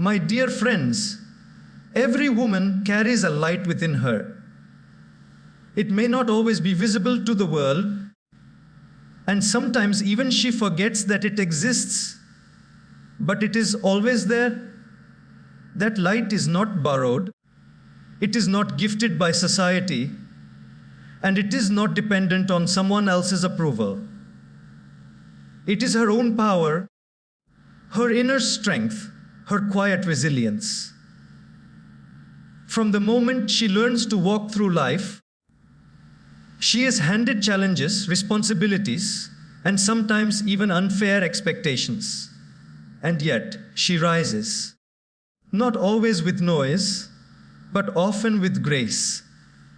My dear friends, every woman carries a light within her. It may not always be visible to the world, and sometimes even she forgets that it exists, but it is always there. That light is not borrowed, it is not gifted by society, and it is not dependent on someone else's approval. It is her own power, her inner strength, her quiet resilience. From the moment she learns to walk through life, she is handed challenges, responsibilities, and sometimes even unfair expectations. And yet, she rises, not always with noise, but often with grace.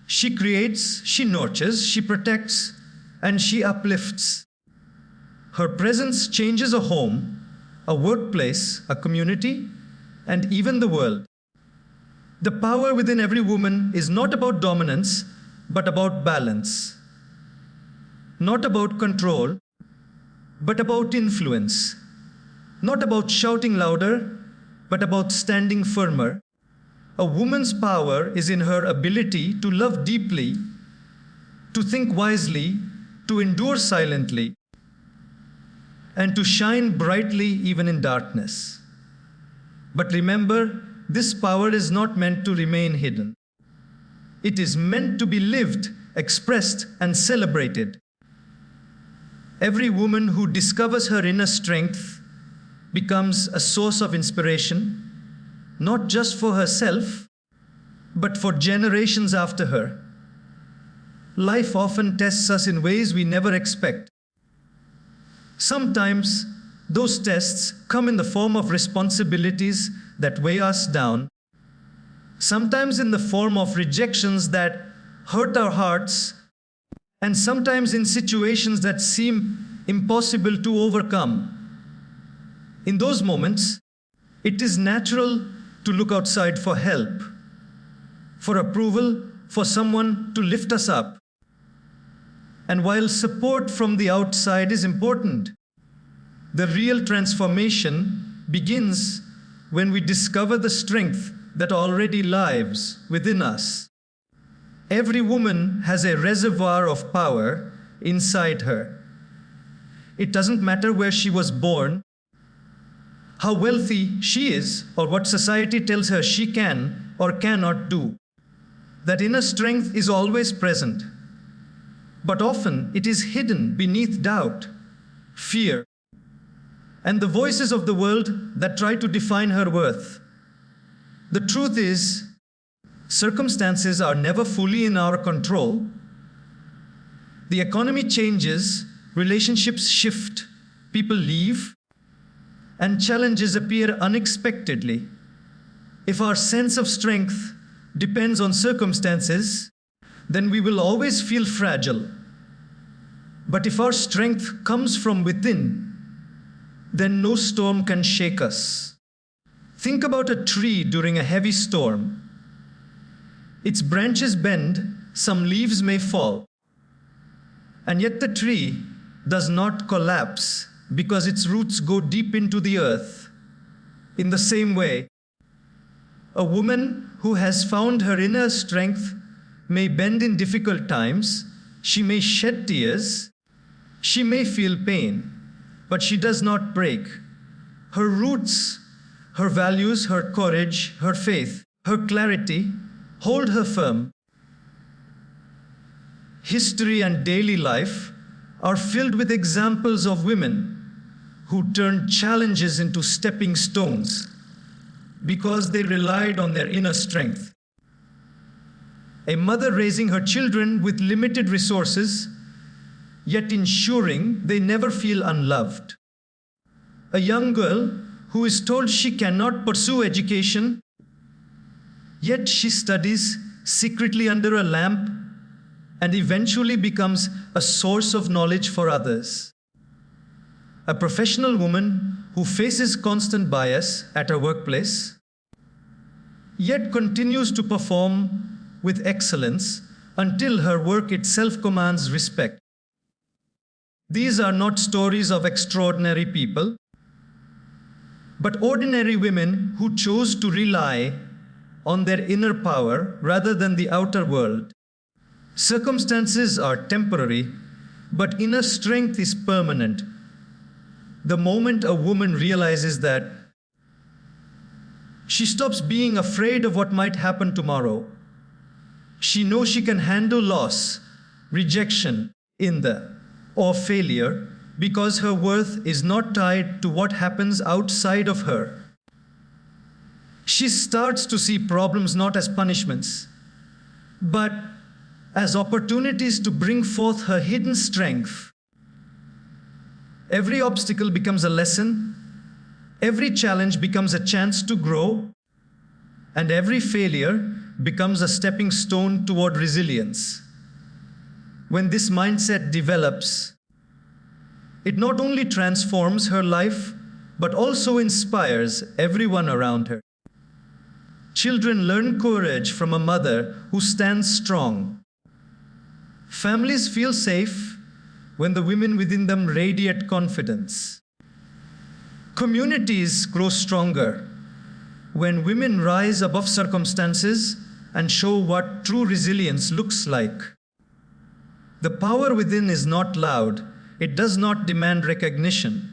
She creates, she nurtures, she protects, and she uplifts. Her presence changes a home, a workplace, a community, and even the world. The power within every woman is not about dominance, but about balance. Not about control, but about influence. Not about shouting louder, but about standing firmer. A woman's power is in her ability to love deeply, to think wisely, to endure silently, and to shine brightly even in darkness. But remember, this power is not meant to remain hidden. It is meant to be lived, expressed, and celebrated. Every woman who discovers her inner strength becomes a source of inspiration, not just for herself, but for generations after her. Life often tests us in ways we never expect. Sometimes those tests come in the form of responsibilities that weigh us down, sometimes in the form of rejections that hurt our hearts, and sometimes in situations that seem impossible to overcome. In those moments, it is natural to look outside for help, for approval, for someone to lift us up. And while support from the outside is important, the real transformation begins when we discover the strength that already lies within us. Every woman has a reservoir of power inside her. It doesn't matter where she was born, how wealthy she is, or what society tells her she can or cannot do. That inner strength is always present, but often it is hidden beneath doubt, fear, and the voices of the world that try to define her worth. The truth is, circumstances are never fully in our control. The economy changes, relationships shift, people leave, and challenges appear unexpectedly. If our sense of strength depends on circumstances, then we will always feel fragile. But if our strength comes from within, then no storm can shake us. Think about a tree during a heavy storm. Its branches bend, some leaves may fall, and yet the tree does not collapse because its roots go deep into the earth. In the same way, a woman who has found her inner strength may bend in difficult times, she may shed tears, she may feel pain, but she does not break. Her roots, her values, her courage, her faith, her clarity hold her firm. History and daily life are filled with examples of women who turned challenges into stepping stones because they relied on their inner strength. A mother raising her children with limited resources, yet ensuring they never feel unloved. A young girl who is told she cannot pursue education, yet she studies secretly under a lamp and eventually becomes a source of knowledge for others. A professional woman who faces constant bias at her workplace, yet continues to perform with excellence until her work itself commands respect. These are not stories of extraordinary people. But ordinary women who chose to rely on their inner power rather than the outer world. Circumstances are temporary, but inner strength is permanent. The moment a woman realizes that, she stops being afraid of what might happen tomorrow. She knows she can handle loss, rejection, or failure because her worth is not tied to what happens outside of her. She starts to see problems not as punishments, but as opportunities to bring forth her hidden strength. Every obstacle becomes a lesson, every challenge becomes a chance to grow, and every failure becomes a stepping stone toward resilience. When this mindset develops, it not only transforms her life, but also inspires everyone around her. Children learn courage from a mother who stands strong. Families feel safe when the women within them radiate confidence. Communities grow stronger when women rise above circumstances and show what true resilience looks like. The power within is not loud. It does not demand recognition.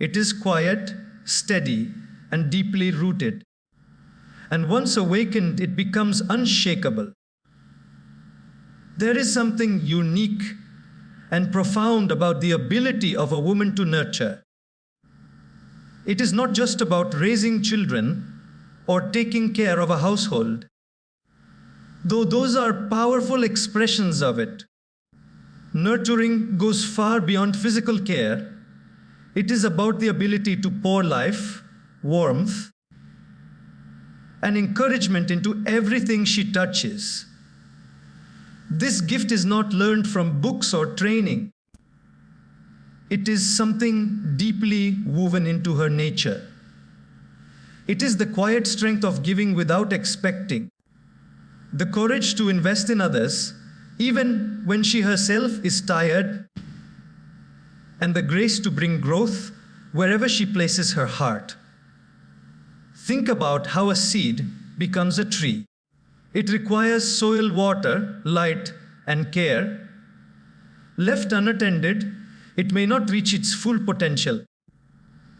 It is quiet, steady, and deeply rooted. And once awakened, it becomes unshakable. There is something unique and profound about the ability of a woman to nurture. It is not just about raising children or taking care of a household, though those are powerful expressions of it. Nurturing goes far beyond physical care. It is about the ability to pour life, warmth, and encouragement into everything she touches. This gift is not learned from books or training. It is something deeply woven into her nature. It is the quiet strength of giving without expecting, the courage to invest in others, even when she herself is tired, and the grace to bring growth wherever she places her heart. Think about how a seed becomes a tree. It requires soil, water, light, and care. Left unattended, it may not reach its full potential.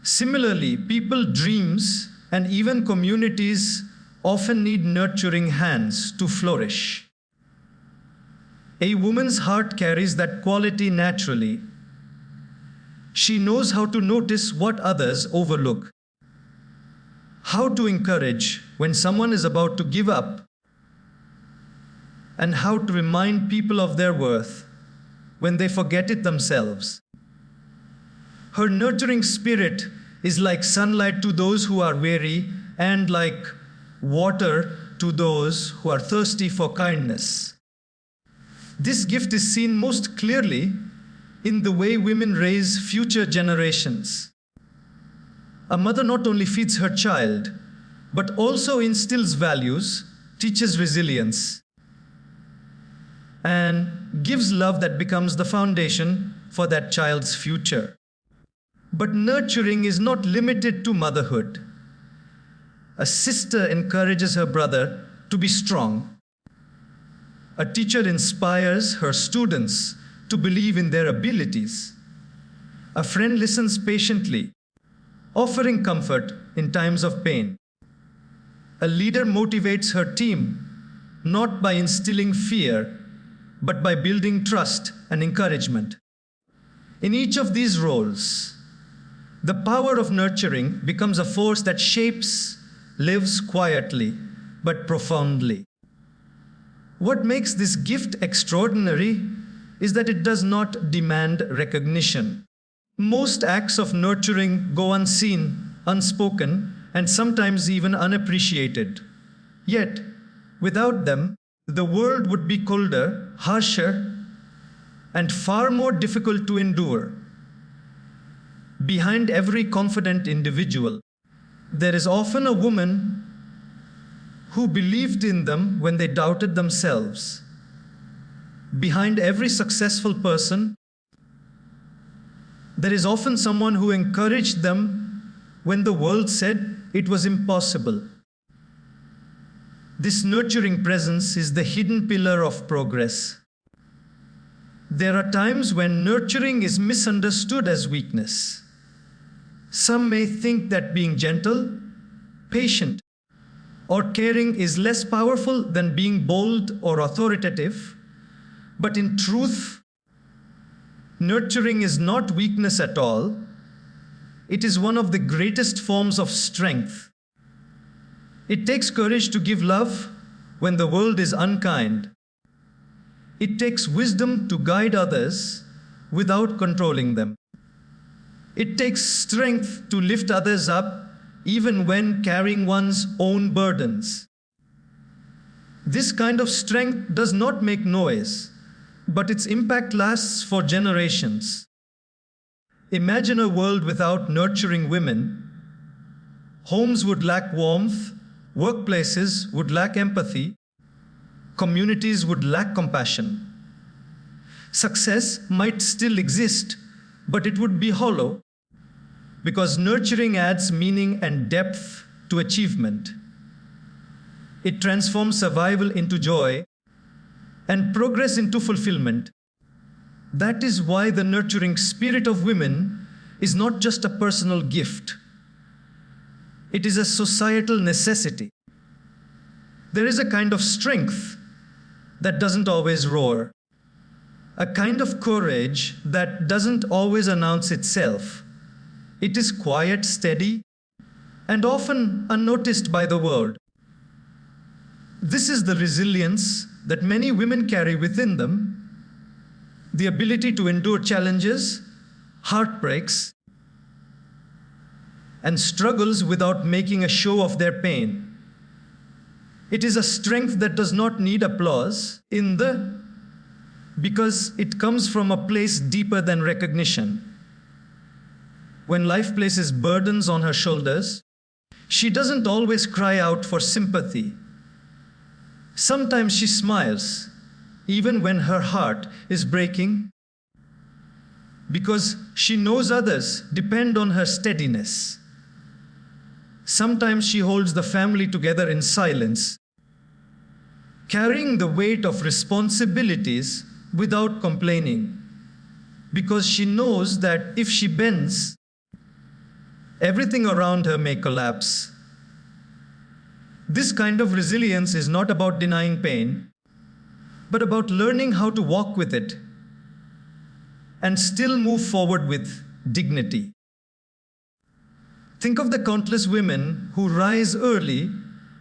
Similarly, people's dreams and even communities often need nurturing hands to flourish. A woman's heart carries that quality naturally. She knows how to notice what others overlook, how to encourage when someone is about to give up, and how to remind people of their worth when they forget it themselves. Her nurturing spirit is like sunlight to those who are weary and like water to those who are thirsty for kindness. This gift is seen most clearly in the way women raise future generations. A mother not only feeds her child, but also instills values, teaches resilience, and gives love that becomes the foundation for that child's future. But nurturing is not limited to motherhood. A sister encourages her brother to be strong. A teacher inspires her students to believe in their abilities. A friend listens patiently, offering comfort in times of pain. A leader motivates her team, not by instilling fear, but by building trust and encouragement. In each of these roles, the power of nurturing becomes a force that shapes, lives quietly, but profoundly. What makes this gift extraordinary is that it does not demand recognition. Most acts of nurturing go unseen, unspoken, and sometimes even unappreciated. Yet, without them, the world would be colder, harsher, and far more difficult to endure. Behind every confident individual, there is often a woman who believed in them when they doubted themselves. Behind every successful person, there is often someone who encouraged them when the world said it was impossible. This nurturing presence is the hidden pillar of progress. There are times when nurturing is misunderstood as weakness. Some may think that being gentle, patient, or caring is less powerful than being bold or authoritative. But in truth, nurturing is not weakness at all. It is one of the greatest forms of strength. It takes courage to give love when the world is unkind. It takes wisdom to guide others without controlling them. It takes strength to lift others up even when carrying one's own burdens. This kind of strength does not make noise, but its impact lasts for generations. Imagine a world without nurturing women. Homes would lack warmth, workplaces would lack empathy, communities would lack compassion. Success might still exist, but it would be hollow, because nurturing adds meaning and depth to achievement. It transforms survival into joy and progress into fulfillment. That is why the nurturing spirit of women is not just a personal gift. It is a societal necessity. There is a kind of strength that doesn't always roar, a kind of courage that doesn't always announce itself. It is quiet, steady, and often unnoticed by the world. This is the resilience that many women carry within them, the ability to endure challenges, heartbreaks, and struggles without making a show of their pain. It is a strength that does not need applause because it comes from a place deeper than recognition. When life places burdens on her shoulders, she doesn't always cry out for sympathy. Sometimes she smiles, even when her heart is breaking, because she knows others depend on her steadiness. Sometimes she holds the family together in silence, carrying the weight of responsibilities without complaining, because she knows that if she bends, everything around her may collapse. This kind of resilience is not about denying pain, but about learning how to walk with it and still move forward with dignity. Think of the countless women who rise early,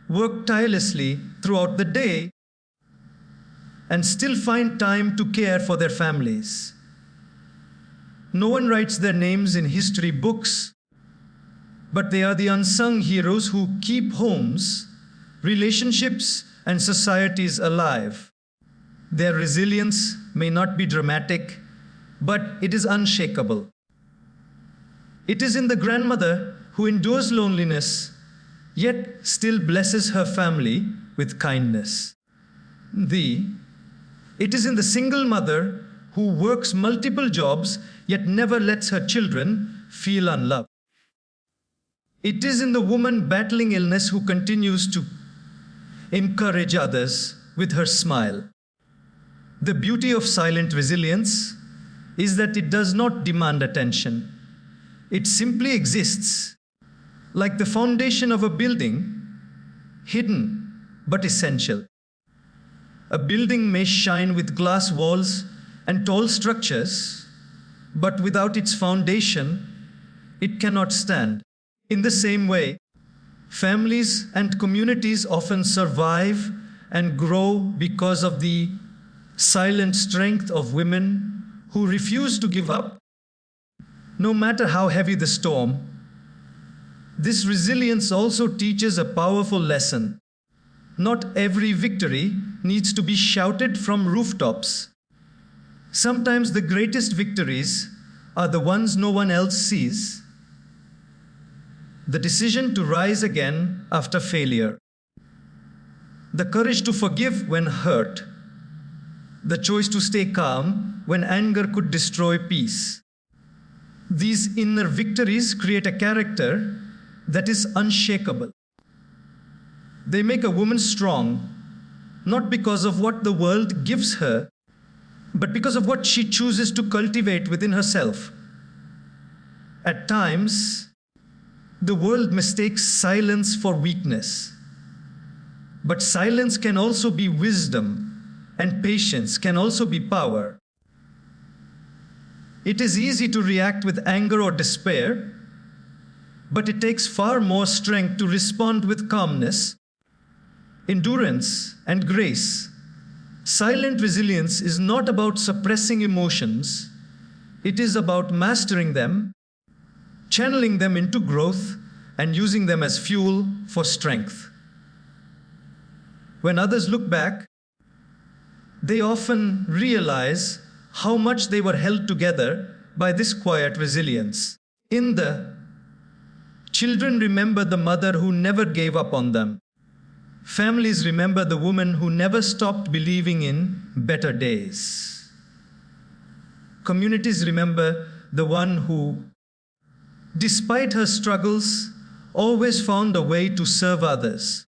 work tirelessly throughout the day, and still find time to care for their families. No one writes their names in history books, but they are the unsung heroes who keep homes, relationships, and societies alive. Their resilience may not be dramatic, but it is unshakable. It is in the grandmother who endures loneliness, yet still blesses her family with kindness. It is in the single mother who works multiple jobs, yet never lets her children feel unloved. It is in the woman battling illness who continues to encourage others with her smile. The beauty of silent resilience is that it does not demand attention. It simply exists, like the foundation of a building, hidden but essential. A building may shine with glass walls and tall structures, but without its foundation, it cannot stand. In the same way, families and communities often survive and grow because of the silent strength of women who refuse to give up, no matter how heavy the storm. This resilience also teaches a powerful lesson. Not every victory needs to be shouted from rooftops. Sometimes the greatest victories are the ones no one else sees. The decision to rise again after failure, the courage to forgive when hurt, the choice to stay calm when anger could destroy peace. These inner victories create a character that is unshakable. They make a woman strong, not because of what the world gives her, but because of what she chooses to cultivate within herself. At times, the world mistakes silence for weakness. But silence can also be wisdom, and patience can also be power. It is easy to react with anger or despair, but it takes far more strength to respond with calmness, endurance, and grace. Silent resilience is not about suppressing emotions. It is about mastering them, channeling them into growth, and using them as fuel for strength. When others look back, they often realize how much they were held together by this quiet resilience. In the children remember the mother who never gave up on them. Families remember the woman who never stopped believing in better days. Communities remember the one who, despite her struggles, always found a way to serve others.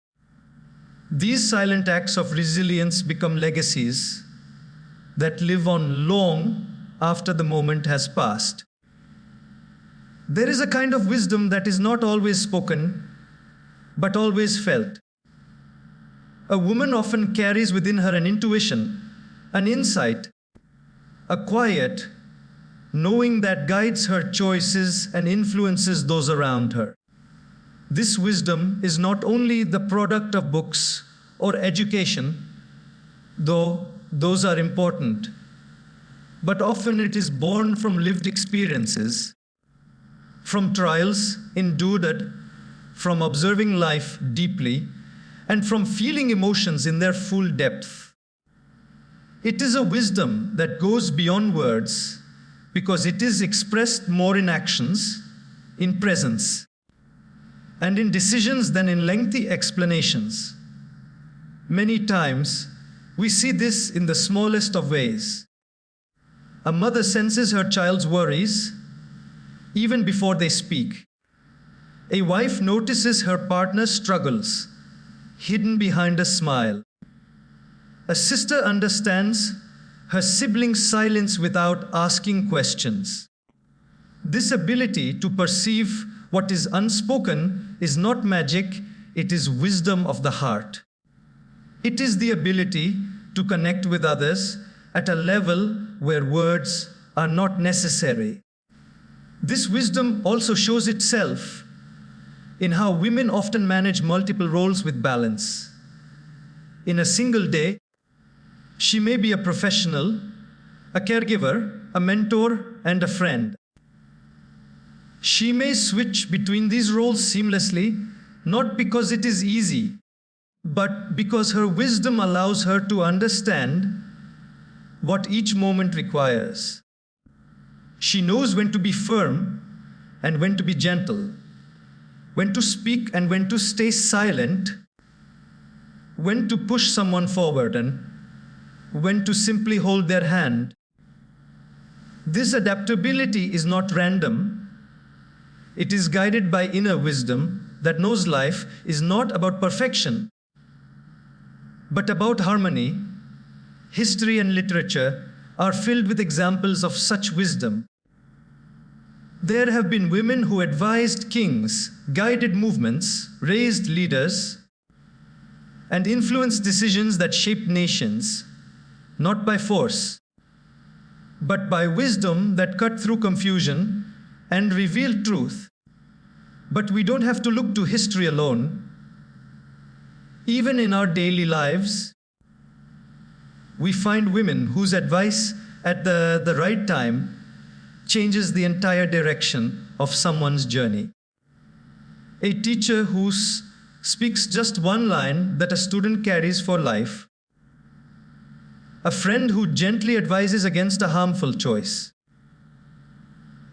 These silent acts of resilience become legacies that live on long after the moment has passed. There is a kind of wisdom that is not always spoken, but always felt. A woman often carries within her an intuition, an insight, a quiet knowing that guides her choices and influences those around her. This wisdom is not only the product of books or education, though those are important, but often it is born from lived experiences, from trials endured, from observing life deeply, and from feeling emotions in their full depth. It is a wisdom that goes beyond words because it is expressed more in actions, in presence, and in decisions than in lengthy explanations. Many times, we see this in the smallest of ways. A mother senses her child's worries even before they speak. A wife notices her partner's struggles hidden behind a smile. A sister understands her sibling's silence without asking questions. This ability to perceive what is unspoken is not magic, it is wisdom of the heart. It is the ability to connect with others at a level where words are not necessary. This wisdom also shows itself in how women often manage multiple roles with balance. In a single day, she may be a professional, a caregiver, a mentor, and a friend. She may switch between these roles seamlessly, not because it is easy, but because her wisdom allows her to understand what each moment requires. She knows when to be firm and when to be gentle, when to speak and when to stay silent, when to push someone forward and when to simply hold their hand. This adaptability is not random. It is guided by inner wisdom that knows life is not about perfection, but about harmony. History and literature are filled with examples of such wisdom. There have been women who advised kings, guided movements, raised leaders, and influenced decisions that shaped nations, not by force, but by wisdom that cut through confusion and revealed truth. But we don't have to look to history alone. Even in our daily lives, we find women whose advice at the right time changes the entire direction of someone's journey. A teacher who speaks just one line that a student carries for life. A friend who gently advises against a harmful choice.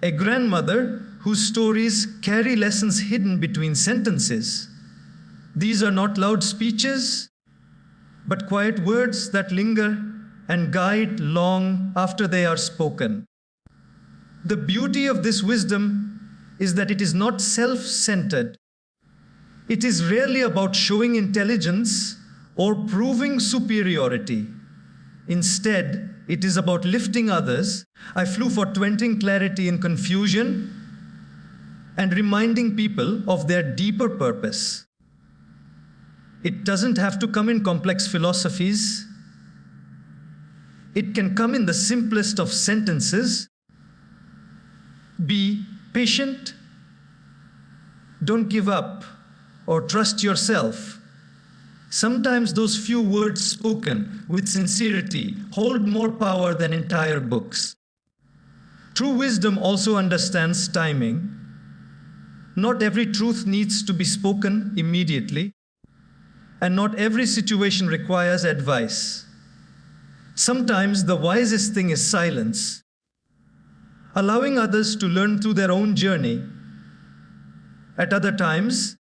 A grandmother whose stories carry lessons hidden between sentences. These are not loud speeches, but quiet words that linger and guide long after they are spoken. The beauty of this wisdom is that it is not self-centered, It is rarely about showing intelligence or proving superiority. Instead, it is about lifting others. I flew for 20 clarity in confusion and reminding people of their deeper purpose. It doesn't have to come in complex philosophies. It can come in the simplest of sentences. Be patient. Don't give up or trust yourself. Sometimes those few words spoken with sincerity hold more power than entire books. True wisdom also understands timing. Not every truth needs to be spoken immediately, and not every situation requires advice. Sometimes the wisest thing is silence, allowing others to learn through their own journey. At other times,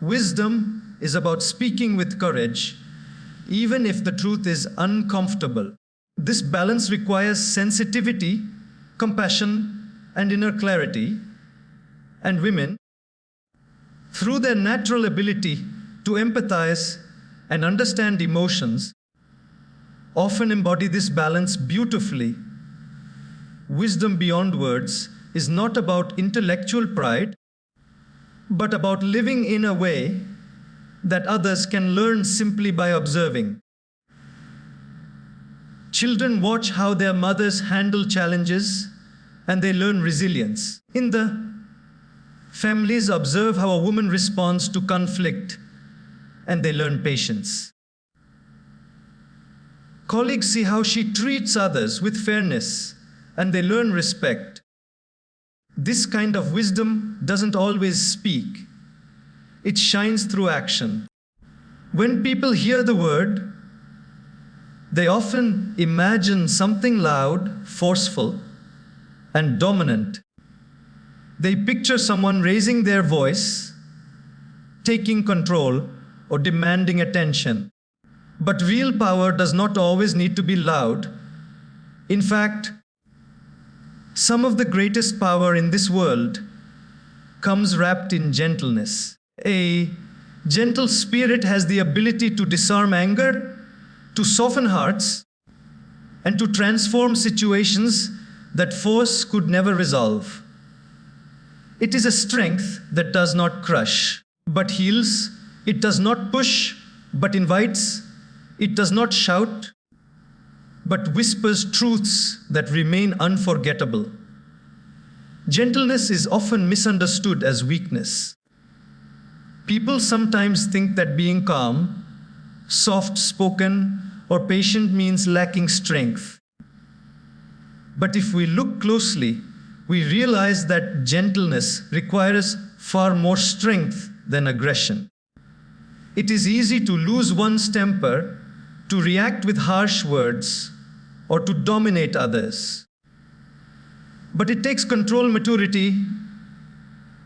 wisdom is about speaking with courage, even if the truth is uncomfortable. This balance requires sensitivity, compassion, and inner clarity. And women, through their natural ability to empathize and understand emotions, often embody this balance beautifully. Wisdom beyond words is not about intellectual pride, but about living in a way that others can learn simply by observing. Children watch how their mothers handle challenges and they learn resilience. In the families, observe how a woman responds to conflict and they learn patience. Colleagues see how she treats others with fairness and they learn respect. This kind of wisdom doesn't always speak. It shines through action. When people hear the word, they often imagine something loud, forceful, and dominant. They picture someone raising their voice, taking control, or demanding attention. But real power does not always need to be loud. In fact, some of the greatest power in this world comes wrapped in gentleness. A gentle spirit has the ability to disarm anger, to soften hearts, and to transform situations that force could never resolve. It is a strength that does not crush, but heals. It does not push, but invites. It does not shout, but whispers truths that remain unforgettable. Gentleness is often misunderstood as weakness. People sometimes think that being calm, soft-spoken, or patient means lacking strength. But if we look closely, we realize that gentleness requires far more strength than aggression. It is easy to lose one's temper, to react with harsh words, or to dominate others. But it takes control, maturity,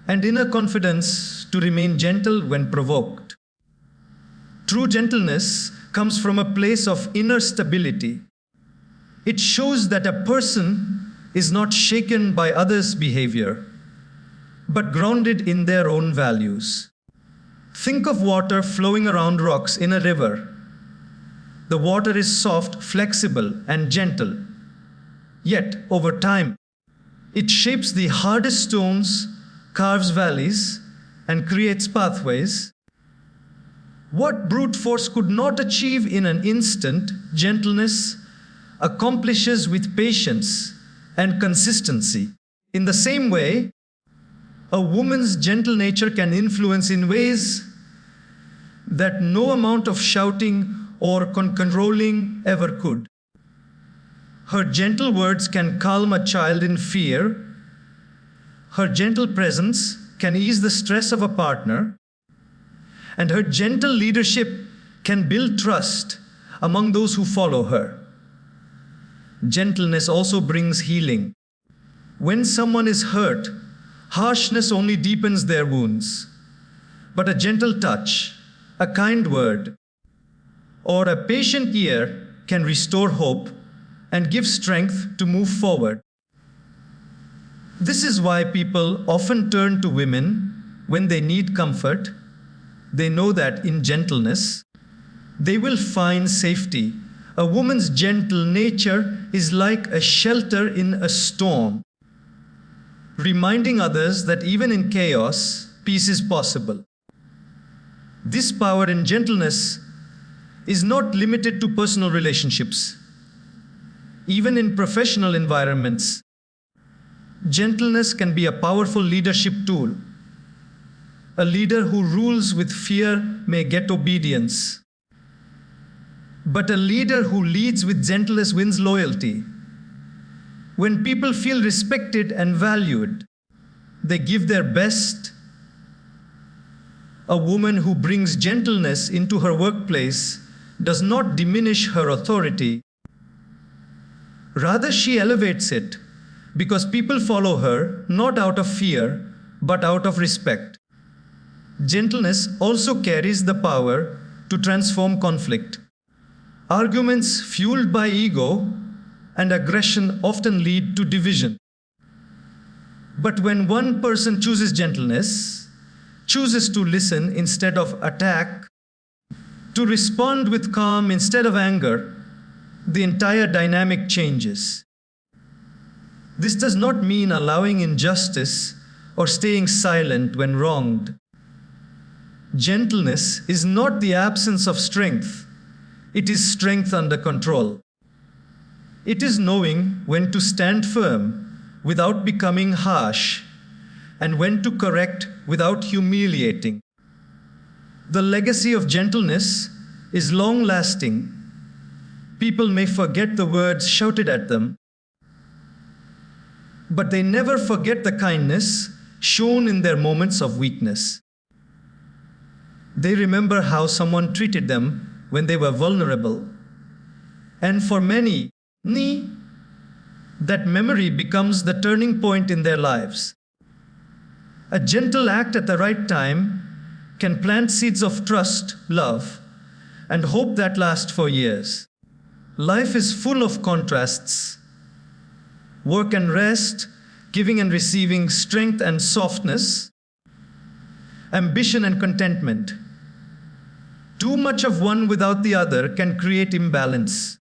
and inner confidence to remain gentle when provoked. True gentleness comes from a place of inner stability. It shows that a person is not shaken by others' behavior, but grounded in their own values. Think of water flowing around rocks in a river. The water is soft, flexible, and gentle. Yet, over time, it shapes the hardest stones, carves valleys, and creates pathways. What brute force could not achieve in an instant, gentleness accomplishes with patience and consistency. In the same way, a woman's gentle nature can influence in ways that no amount of shouting or controlling ever could. Her gentle words can calm a child in fear. Her gentle presence can ease the stress of a partner. And her gentle leadership can build trust among those who follow her. Gentleness also brings healing. When someone is hurt, harshness only deepens their wounds. But a gentle touch, a kind word, or a patient ear can restore hope and give strength to move forward. This is why people often turn to women when they need comfort, They know that in gentleness, they will find safety. A woman's gentle nature is like a shelter in a storm, reminding others that even in chaos, peace is possible. This power in gentleness is not limited to personal relationships. Even in professional environments, gentleness can be a powerful leadership tool. A leader who rules with fear may get obedience. But a leader who leads with gentleness wins loyalty. When people feel respected and valued, they give their best. A woman who brings gentleness into her workplace does not diminish her authority. Rather, she elevates it because people follow her not out of fear, but out of respect. Gentleness also carries the power to transform conflict. Arguments fueled by ego and aggression often lead to division. But when one person chooses gentleness, chooses to listen instead of attack, to respond with calm instead of anger, the entire dynamic changes. This does not mean allowing injustice or staying silent when wronged. Gentleness is not the absence of strength. It is strength under control. It is knowing when to stand firm without becoming harsh and when to correct without humiliating. The legacy of gentleness is long-lasting. People may forget the words shouted at them, but they never forget the kindness shown in their moments of weakness. They remember how someone treated them when they were vulnerable. And for many, that memory becomes the turning point in their lives. A gentle act at the right time can plant seeds of trust, love, and hope that last for years. Life is full of contrasts. Work and rest, giving and receiving, strength and softness, ambition and contentment. Too much of one without the other can create imbalance,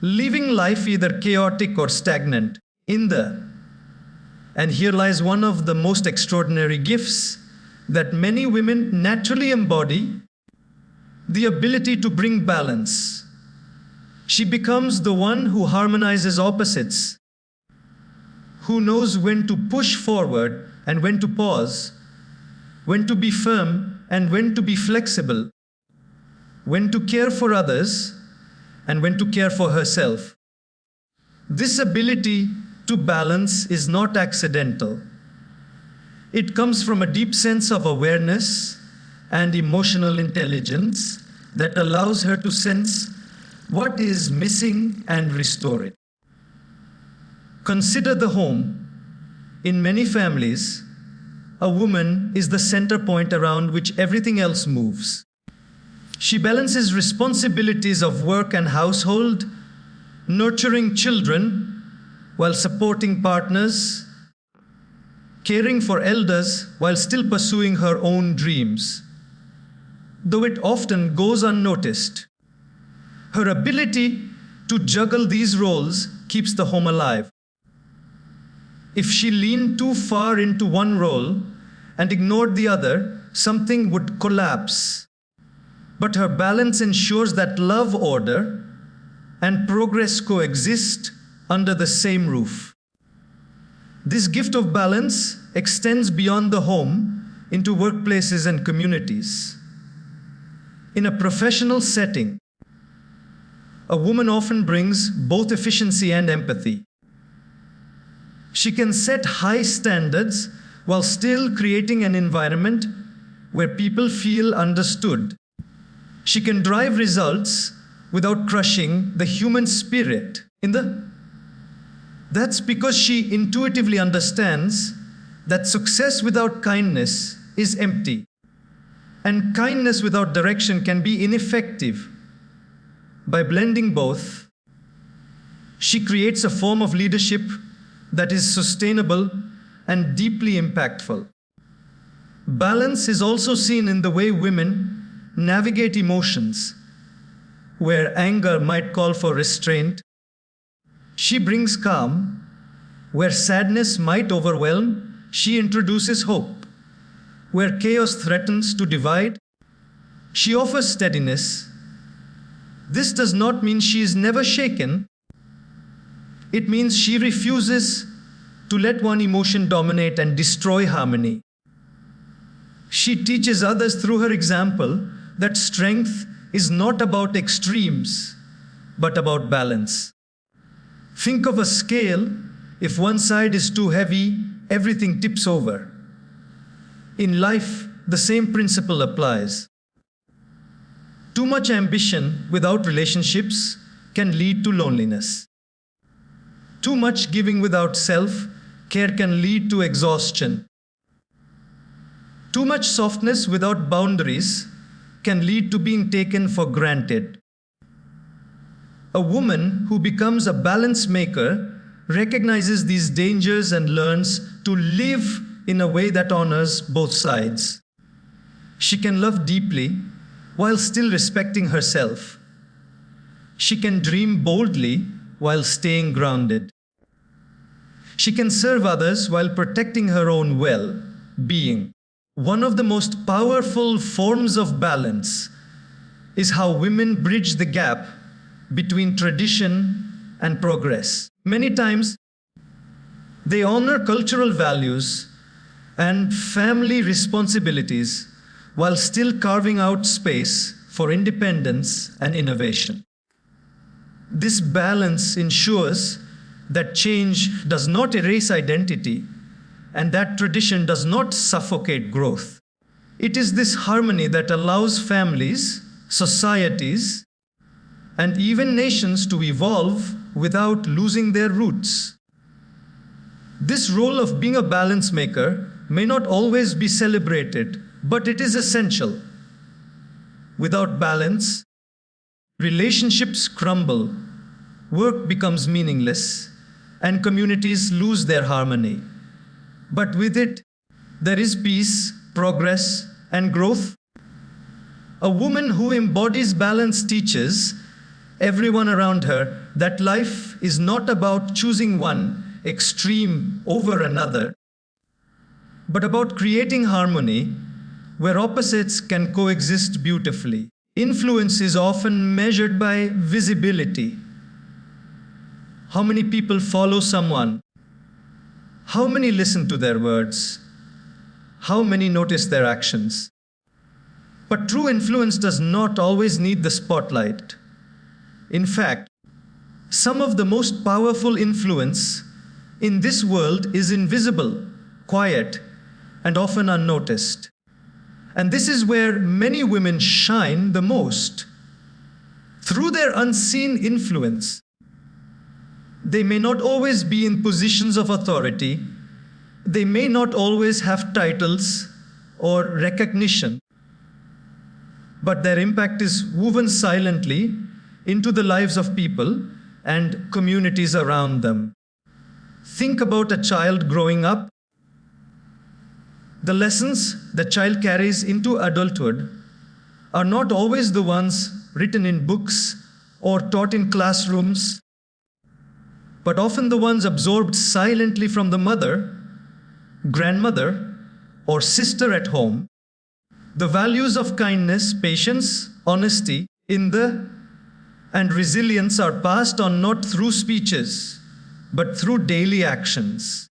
leaving life either chaotic or stagnant. And here lies one of the most extraordinary gifts that many women naturally embody: the ability to bring balance. She becomes the one who harmonizes opposites, who knows when to push forward and when to pause, when to be firm and when to be flexible, when to care for others and when to care for herself. This ability to balance is not accidental. It comes from a deep sense of awareness and emotional intelligence that allows her to sense what is missing and restore it. Consider the home. In many families, a woman is the center point around which everything else moves. She balances responsibilities of work and household, nurturing children while supporting partners, caring for elders while still pursuing her own dreams. Though it often goes unnoticed, her ability to juggle these roles keeps the home alive. If she leaned too far into one role and ignored the other, something would collapse. But her balance ensures that love, order, and progress coexist under the same roof. This gift of balance extends beyond the home into workplaces and communities. In a professional setting, a woman often brings both efficiency and empathy. She can set high standards while still creating an environment where people feel understood. She can drive results without crushing the human spirit. That's because she intuitively understands that success without kindness is empty, and kindness without direction can be ineffective. By blending both, she creates a form of leadership that is sustainable and deeply impactful. Balance is also seen in the way women navigate emotions. Where anger might call for restraint, she brings calm. Where sadness might overwhelm, she introduces hope. Where chaos threatens to divide, she offers steadiness. This does not mean she is never shaken. It means she refuses to let one emotion dominate and destroy harmony. She teaches others through her example that strength is not about extremes, but about balance. Think of a scale. If one side is too heavy, everything tips over. In life, the same principle applies. Too much ambition without relationships can lead to loneliness. Too much giving without self-care can lead to exhaustion. Too much softness without boundaries can lead to being taken for granted. A woman who becomes a balance maker recognizes these dangers and learns to live in a way that honors both sides. She can love deeply while still respecting herself. She can dream boldly while staying grounded. She can serve others while protecting her own well-being. One of the most powerful forms of balance is how women bridge the gap between tradition and progress. Many times, they honor cultural values and family responsibilities while still carving out space for independence and innovation. This balance ensures that change does not erase identity and that tradition does not suffocate growth. It is this harmony that allows families, societies, and even nations to evolve without losing their roots. This role of being a balance maker may not always be celebrated, but it is essential. Without balance, relationships crumble, work becomes meaningless, and communities lose their harmony. But with it, there is peace, progress, and growth. A woman who embodies balance teaches everyone around her that life is not about choosing one extreme over another, but about creating harmony where opposites can coexist beautifully. Influence is often measured by visibility. How many people follow someone? How many listen to their words? How many notice their actions? But true influence does not always need the spotlight. In fact, some of the most powerful influence in this world is invisible, quiet, and often unnoticed. And this is where many women shine the most. Through their unseen influence, they may not always be in positions of authority, they may not always have titles or recognition, but their impact is woven silently into the lives of people and communities around them. Think about a child growing up. The lessons the child carries into adulthood are not always the ones written in books or taught in classrooms, but often the ones absorbed silently from the mother, grandmother, or sister at home. The values of kindness, patience, honesty, and resilience are passed on not through speeches, but through daily actions.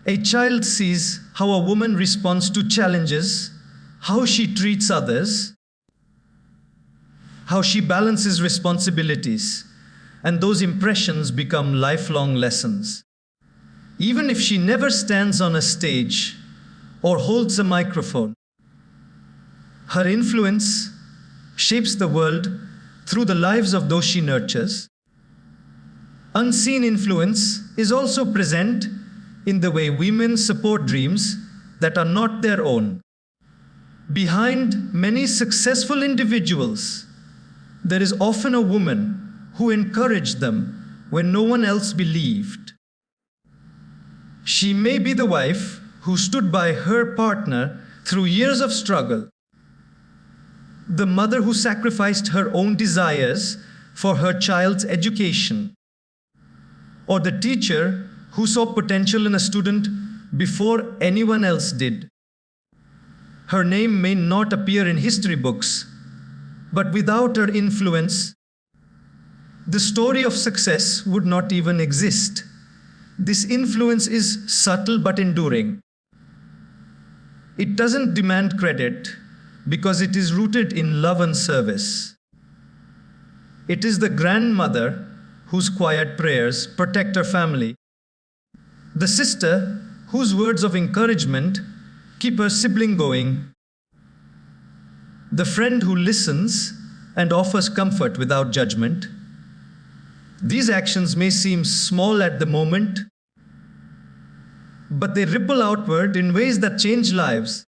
A child sees how a woman responds to challenges, how she treats others, how she balances responsibilities, and those impressions become lifelong lessons. Even if she never stands on a stage or holds a microphone, her influence shapes the world through the lives of those she nurtures. Unseen influence is also present in the way women support dreams that are not their own. Behind many successful individuals, there is often a woman who encouraged them when no one else believed. She may be the wife who stood by her partner through years of struggle. The mother who sacrificed her own desires for her child's education. Or the teacher who saw potential in a student before anyone else did. Her name may not appear in history books, but without her influence, the story of success would not even exist. This influence is subtle but enduring. It doesn't demand credit because it is rooted in love and service. It is the grandmother whose quiet prayers protect her family, the sister whose words of encouragement keep her sibling going, the friend who listens and offers comfort without judgment. These actions may seem small at the moment, but they ripple outward in ways that change lives.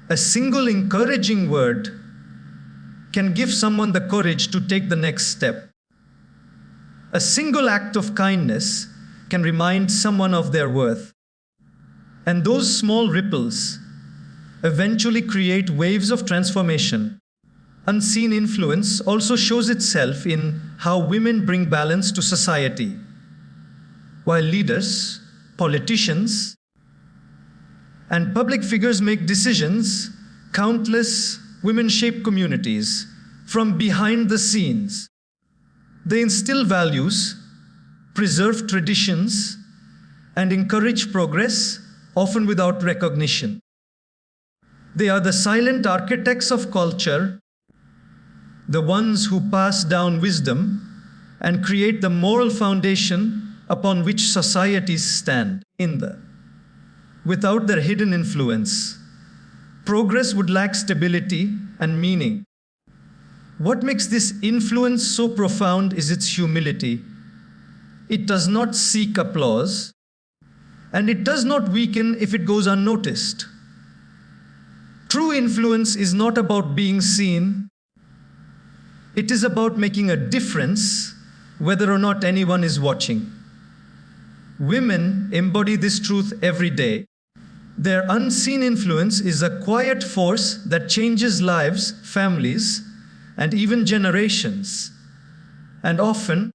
A single encouraging word can give someone the courage to take the next step. A single act of kindness can remind someone of their worth. And those small ripples eventually create waves of transformation. Unseen influence also shows itself in how women bring balance to society. While leaders, politicians, and public figures make decisions, countless women shape communities from behind the scenes. They instill values, preserve traditions, and encourage progress, often without recognition. They are the silent architects of culture, the ones who pass down wisdom and create the moral foundation upon which societies stand. Without their hidden influence, progress would lack stability and meaning. What makes this influence so profound is its humility. It does not seek applause, and it does not weaken if it goes unnoticed. True influence is not about being seen. It is about making a difference, whether or not anyone is watching. Women embody this truth every day. Their unseen influence is a quiet force that changes lives, families, and even generations. And often,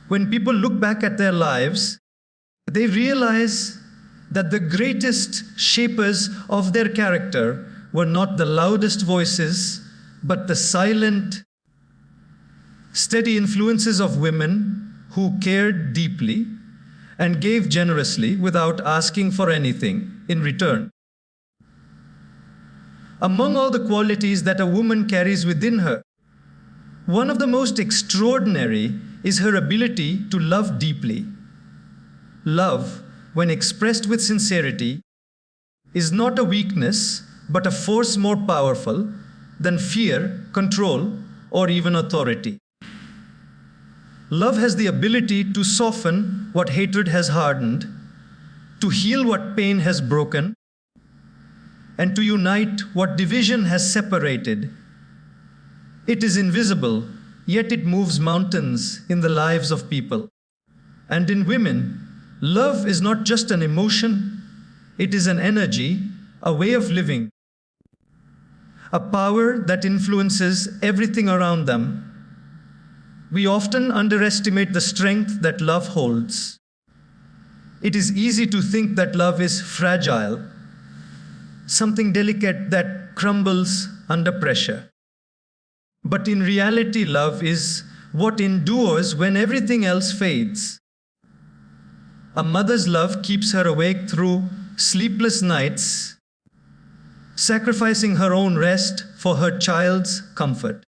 when people look back at their lives, they realize that the greatest shapers of their character were not the loudest voices, but the silent, steady influences of women who cared deeply and gave generously without asking for anything in return. Among all the qualities that a woman carries within her, one of the most extraordinary is her ability to love deeply. Love, when expressed with sincerity, is not a weakness, but a force more powerful than fear, control, or even authority. Love has the ability to soften what hatred has hardened, to heal what pain has broken, and to unite what division has separated. It is invisible, yet it moves mountains in the lives of people. And in women, love is not just an emotion, it is an energy, a way of living, a power that influences everything around them. We often underestimate the strength that love holds. It is easy to think that love is fragile, something delicate that crumbles under pressure. But in reality, love is what endures when everything else fades. A mother's love keeps her awake through sleepless nights, sacrificing her own rest for her child's comfort.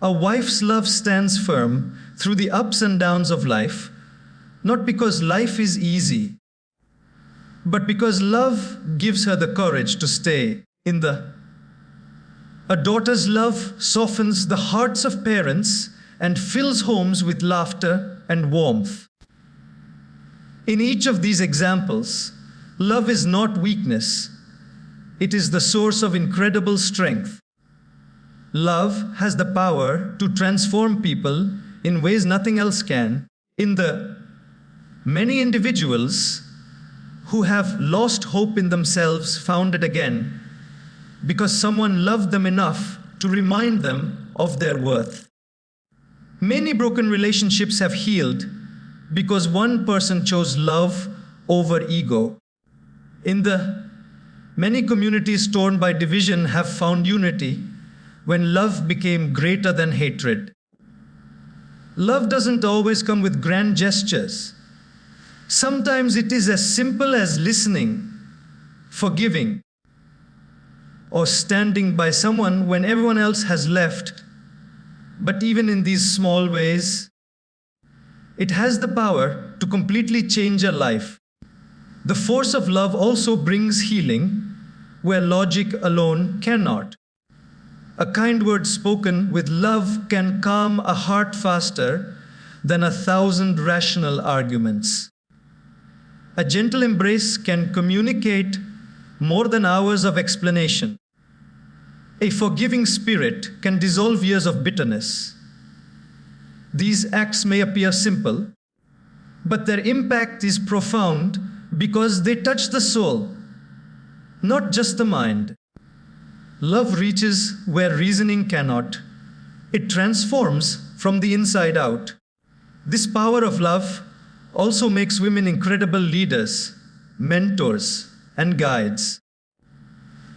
A wife's love stands firm through the ups and downs of life, not because life is easy, but because love gives her the courage to stay in the. A daughter's love softens the hearts of parents and fills homes with laughter and warmth. In each of these examples, love is not weakness. It is the source of incredible strength. Love has the power to transform people in ways nothing else can. In the many individuals who have lost hope in themselves found it again because someone loved them enough to remind them of their worth. Many broken relationships have healed because one person chose love over ego. In the many communities torn by division have found unity when love became greater than hatred. Love doesn't always come with grand gestures. Sometimes it is as simple as listening, forgiving, or standing by someone when everyone else has left. But even in these small ways, it has the power to completely change a life. The force of love also brings healing where logic alone cannot. A kind word spoken with love can calm a heart faster than 1,000 rational arguments. A gentle embrace can communicate more than hours of explanation. A forgiving spirit can dissolve years of bitterness. These acts may appear simple, but their impact is profound because they touch the soul, not just the mind. Love reaches where reasoning cannot. It transforms from the inside out. This power of love also makes women incredible leaders, mentors, and guides.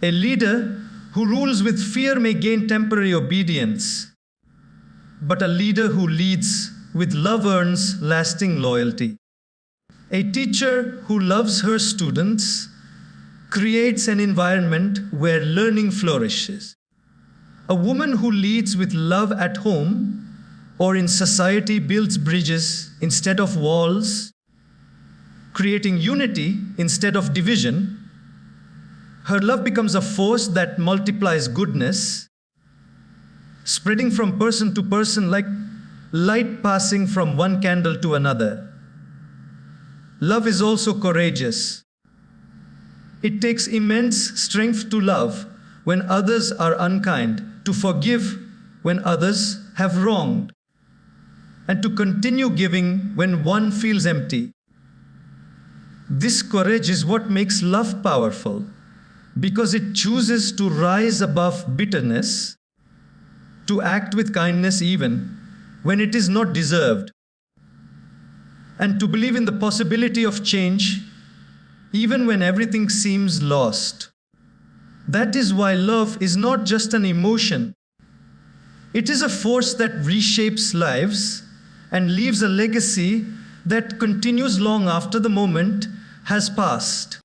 A leader who rules with fear may gain temporary obedience, but a leader who leads with love earns lasting loyalty. A teacher who loves her students creates an environment where learning flourishes. A woman who leads with love at home or in society builds bridges instead of walls, creating unity instead of division. Her love becomes a force that multiplies goodness, spreading from person to person like light passing from one candle to another. Love is also courageous. It takes immense strength to love when others are unkind, to forgive when others have wronged, and to continue giving when one feels empty. This courage is what makes love powerful, because it chooses to rise above bitterness, to act with kindness even when it is not deserved, and to believe in the possibility of change even when everything seems lost. That is why love is not just an emotion. It is a force that reshapes lives and leaves a legacy that continues long after the moment has passed.